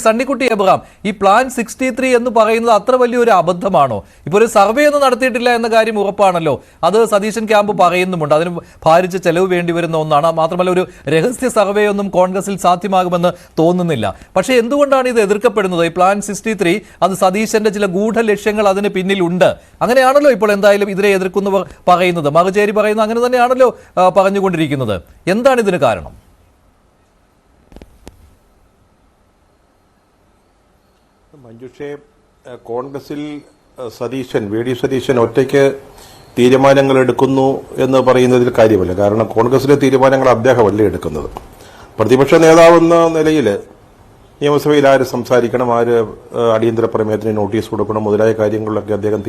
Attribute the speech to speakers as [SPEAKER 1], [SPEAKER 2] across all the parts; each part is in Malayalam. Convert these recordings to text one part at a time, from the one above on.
[SPEAKER 1] സണ്ണിക്കുട്ടി എബ്രഹാം, ഈ പ്ലാൻ 63 എന്ന് പറയുന്നത് അത്ര വലിയൊരു അബദ്ധമാണോ? ഇപ്പോൾ ഒരു സർവേ ഒന്നും നടത്തിയിട്ടില്ല എന്ന കാര്യം ഉറപ്പാണല്ലോ. അത് സതീശൻ ക്യാമ്പ് പറയുന്നുമുണ്ട്. അതിന് ഭാരിച്ച ചെലവ് വേണ്ടി വരുന്ന ഒന്നാണ്. മാത്രമല്ല, ഒരു രഹസ്യ സർവേ ഒന്നും കോൺഗ്രസിൽ സാധ്യമാകുമെന്ന് തോന്നുന്നില്ല. പക്ഷേ എന്തുകൊണ്ടാണ് ഇത് എതിർക്കപ്പെടുന്നത്? ഈ പ്ലാൻ 63 അത് സതീശന്റെ ചില ഗൂഢ ലക്ഷ്യങ്ങൾ അതിന് പിന്നിലുണ്ട്. അങ്ങനെയാണല്ലോ ഇപ്പോൾ എന്തായാലും ഇതിനെ എതിർക്കുന്നവർ പറയുന്നത്. മറുചേരി പറയുന്നത് അങ്ങനെ തന്നെയാണല്ലോ പറഞ്ഞുകൊണ്ടിരിക്കുന്നത്. എന്താണ് ഇതിന് കാരണം?
[SPEAKER 2] മഞ്ജുഷേ, കോൺഗ്രസിൽ വി ഡി സതീശൻ ഒറ്റയ്ക്ക് തീരുമാനങ്ങൾ എടുക്കുന്നു എന്ന് പറയുന്നതിൽ കാര്യമല്ല. കാരണം കോൺഗ്രസിലെ തീരുമാനങ്ങൾ അദ്ദേഹമല്ല എടുക്കുന്നത്. പ്രതിപക്ഷ നേതാവെന്ന നിലയിൽ നിയമസഭയിൽ ആര് സംസാരിക്കണം, ആര് അടിയന്തര പ്രമേയത്തിന് നോട്ടീസ് കൊടുക്കണം മുതലായ കാര്യങ്ങളിലൊക്കെ അദ്ദേഹം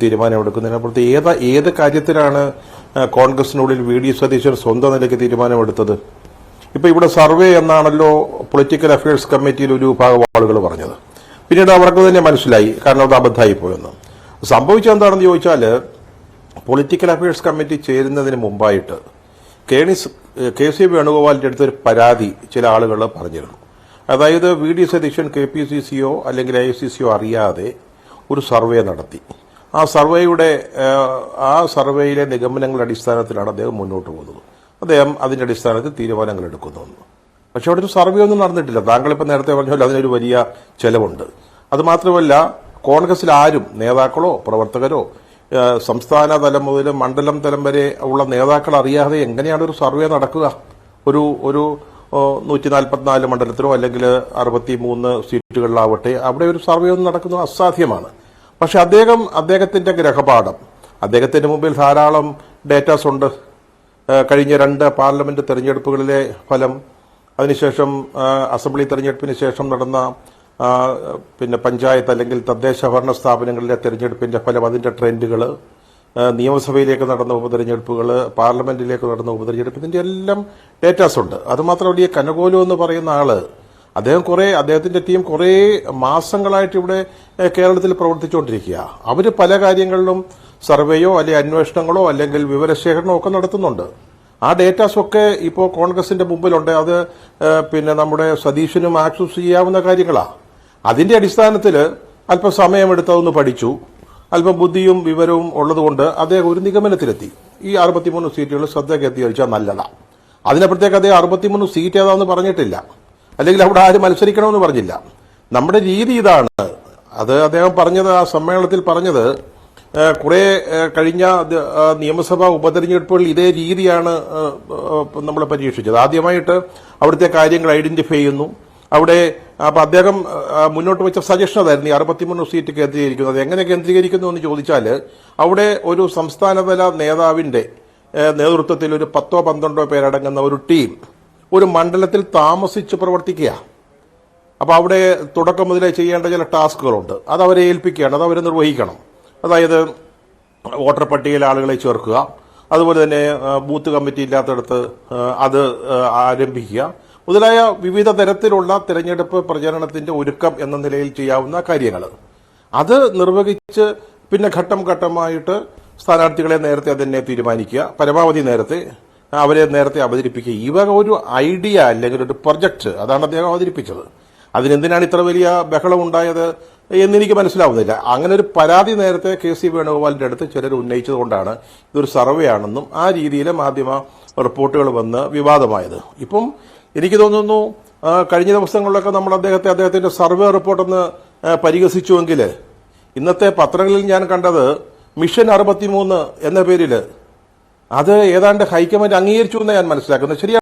[SPEAKER 2] തീരുമാനമെടുക്കുന്നതിനപ്പുറത്ത് ഏത് കാര്യത്തിലാണ് കോൺഗ്രസിനുള്ളിൽ വി ഡി സതീശൻ സ്വന്തം നിലയ്ക്ക് തീരുമാനമെടുത്തത്? ഇപ്പൊ ഇവിടെ സർവേ എന്നാണല്ലോ പൊളിറ്റിക്കൽ അഫയേഴ്സ് കമ്മിറ്റിയിൽ ഒരു വിഭാഗം ആളുകൾ പറഞ്ഞത്. പിന്നീട് അവർക്ക് തന്നെ മനസ്സിലായി, കാരണം അത് അബദ്ധമായി പോയെന്ന്. സംഭവിച്ചത് എന്താണെന്ന് ചോദിച്ചാൽ, പൊളിറ്റിക്കൽ അഫയേഴ്സ് കമ്മിറ്റി ചേരുന്നതിന് മുമ്പായിട്ട് കെ സി വേണുഗോപാലിന്റെ അടുത്തൊരു പരാതി ചില ആളുകൾ പറഞ്ഞിരുന്നു. അതായത് വി ഡി സതീശൻ KPCCയോ അല്ലെങ്കിൽ ICCയോ അറിയാതെ ഒരു സർവേ നടത്തി. ആ സർവേയിലെ നിഗമനങ്ങളുടെ അടിസ്ഥാനത്തിലാണ് അദ്ദേഹം മുന്നോട്ട് പോകുന്നത്. അദ്ദേഹം അതിന്റെ അടിസ്ഥാനത്തിൽ തീരുമാനങ്ങൾ എടുക്കുന്നു. പക്ഷെ അവിടെ ഒരു സർവേ ഒന്നും നടന്നിട്ടില്ല. താങ്കളിപ്പോൾ നേരത്തെ പറഞ്ഞാൽ അതിനൊരു വലിയ ചെലവുണ്ട്. അതുമാത്രമല്ല, കോൺഗ്രസിൽ ആരും, നേതാക്കളോ പ്രവർത്തകരോ, സംസ്ഥാന തലം മുതൽ മണ്ഡലം തലം വരെ ഉള്ള നേതാക്കൾ അറിയാതെ എങ്ങനെയാണ് ഒരു സർവേ നടക്കുക? ഒരു 144 മണ്ഡലത്തിലോ അല്ലെങ്കിൽ 63 സീറ്റുകളിലാവട്ടെ, അവിടെ ഒരു സർവേ ഒന്നും നടക്കുന്നത് അസാധ്യമാണ്. പക്ഷെ അദ്ദേഹത്തിന്റെ ഗ്രഹപാഠം, അദ്ദേഹത്തിന്റെ മുമ്പിൽ ധാരാളം ഡേറ്റാസ് ഉണ്ട്. കഴിഞ്ഞ 2 പാർലമെന്റ് തെരഞ്ഞെടുപ്പുകളിലെ ഫലം, അതിനുശേഷം അസംബ്ലി തെരഞ്ഞെടുപ്പിന് ശേഷം നടന്ന പഞ്ചായത്ത് അല്ലെങ്കിൽ തദ്ദേശ ഭരണ സ്ഥാപനങ്ങളിലെ തെരഞ്ഞെടുപ്പിന്റെ ഫലം, അതിന്റെ ട്രെൻഡുകൾ, നിയമസഭയിലേക്ക് നടന്ന ഉപതെരഞ്ഞെടുപ്പുകൾ, പാർലമെന്റിലേക്ക് നടന്ന ഉപതെരഞ്ഞെടുപ്പ്, ഇതിന്റെ എല്ലാം ഡേറ്റാസ് ഉണ്ട്. അതുമാത്രമല്ല, ഈ കനകോലു എന്ന് പറയുന്ന ആള്, അദ്ദേഹത്തിന്റെ ടീം കുറെ മാസങ്ങളായിട്ട് ഇവിടെ കേരളത്തിൽ പ്രവർത്തിച്ചുകൊണ്ടിരിക്കുക. അവര് പല കാര്യങ്ങളിലും സർവേയോ അല്ലെങ്കിൽ അന്വേഷണങ്ങളോ അല്ലെങ്കിൽ വിവരശേഖരണമോ ഒക്കെ നടത്തുന്നുണ്ട്. ആ ഡേറ്റാസ് ഒക്കെ ഇപ്പോൾ കോൺഗ്രസിന്റെ മുമ്പിലുണ്ട്. അത് നമ്മുടെ സതീശനും ആക്സസ് ചെയ്യാവുന്ന കാര്യങ്ങളാണ്. അതിന്റെ അടിസ്ഥാനത്തിൽ അല്പം സമയമെടുത്തതൊന്ന് പഠിച്ചു, അല്പം ബുദ്ധിയും വിവരവും ഉള്ളതുകൊണ്ട് അദ്ദേഹം ഒരു നിഗമനത്തിലെത്തി. ഈ 63 സീറ്റുകൾ ശ്രദ്ധയ്ക്ക് എത്തിച്ചാൽ നല്ലതാണ്. അതിനപ്പുറത്തേക്ക് അദ്ദേഹം 63 സീറ്റ് ഏതാണെന്ന് പറഞ്ഞിട്ടില്ല, അല്ലെങ്കിൽ അവിടെ ആര് മത്സരിക്കണമെന്ന് പറഞ്ഞില്ല. നമ്മുടെ രീതി ഇതാണ്. അത് അദ്ദേഹം പറഞ്ഞത്, ആ സമ്മേളനത്തിൽ പറഞ്ഞത്, കുറെ കഴിഞ്ഞ നിയമസഭാ ഉപതെരഞ്ഞെടുപ്പുകളിൽ ഇതേ രീതിയാണ് നമ്മൾ പരീക്ഷിച്ചത്. ആദ്യമായിട്ട് അവിടുത്തെ കാര്യങ്ങൾ ഐഡന്റിഫൈ ചെയ്യുന്നു. അവിടെ അപ്പൊ അദ്ദേഹം മുന്നോട്ട് വെച്ച സജഷൻ അതായിരുന്നു, ഈ 63 സീറ്റ് കേന്ദ്രീകരിക്കുന്നത്. എങ്ങനെ കേന്ദ്രീകരിക്കുന്നു എന്ന് ചോദിച്ചാൽ, അവിടെ ഒരു സംസ്ഥാനതല നേതാവിന്റെ നേതൃത്വത്തിൽ ഒരു 10-12 പേരടങ്ങുന്ന ഒരു ടീം ഒരു മണ്ഡലത്തിൽ താമസിച്ച് പ്രവർത്തിക്കുക. അപ്പൊ അവിടെ തുടക്കം മുതലേ ചെയ്യേണ്ട ചില ടാസ്കുകളുണ്ട്. അത് അവരെ ഏൽപ്പിക്കുകയാണ്, അത് അവർ നിർവഹിക്കണം. അതായത് വോട്ടർ പട്ടികയിൽ ആളുകളെ ചേർക്കുക, അതുപോലെ തന്നെ ബൂത്ത് കമ്മിറ്റി ഇല്ലാത്തടത്ത് അത് ആരംഭിക്കുക മുതലായ വിവിധ തരത്തിലുള്ള തെരഞ്ഞെടുപ്പ് പ്രചരണത്തിന്റെ ഒരുക്കം എന്ന നിലയിൽ ചെയ്യാവുന്ന കാര്യങ്ങൾ. അത് നിർവഹിച്ച് പിന്നെ ഘട്ടം ഘട്ടമായിട്ട് സ്ഥാനാർത്ഥികളെ നേരത്തെ തന്നെ തീരുമാനിക്കുക, പരമാവധി നേരത്തെ അവരെ നേരത്തെ അവതരിപ്പിക്കുക. ഈ വക ഒരു ഐഡിയ അല്ലെങ്കിൽ ഒരു പ്രൊജക്ട്, അതാണ് അദ്ദേഹം അവതരിപ്പിച്ചത്. അതിനെന്തിനാണ് ഇത്ര വലിയ ബഹളം ഉണ്ടായത് എന്നെനിക്ക് മനസ്സിലാവുന്നില്ല. അങ്ങനെ ഒരു പരാതി നേരത്തെ KC വേണുഗോപാലിന്റെ അടുത്ത് ചിലർ ഉന്നയിച്ചതുകൊണ്ടാണ് ഇതൊരു സർവേ ആണെന്നും ആ രീതിയിൽ മാധ്യമ റിപ്പോർട്ടുകൾ വന്ന് വിവാദമായത്. ഇപ്പം എനിക്ക് തോന്നുന്നു കഴിഞ്ഞ ദിവസങ്ങളിലൊക്കെ നമ്മൾ അദ്ദേഹത്തിന്റെ സർവേ റിപ്പോർട്ടൊന്ന് പരിഹസിച്ചുവെങ്കിൽ, ഇന്നത്തെ പത്രങ്ങളിൽ ഞാൻ കണ്ടത് മിഷൻ 63 എന്ന പേരിൽ അത് ഏതാണ്ട് ഹൈക്കമാൻഡ് അംഗീകരിച്ചു എന്ന് ഞാൻ മനസ്സിലാക്കുന്നത്. ശരിയാണ്.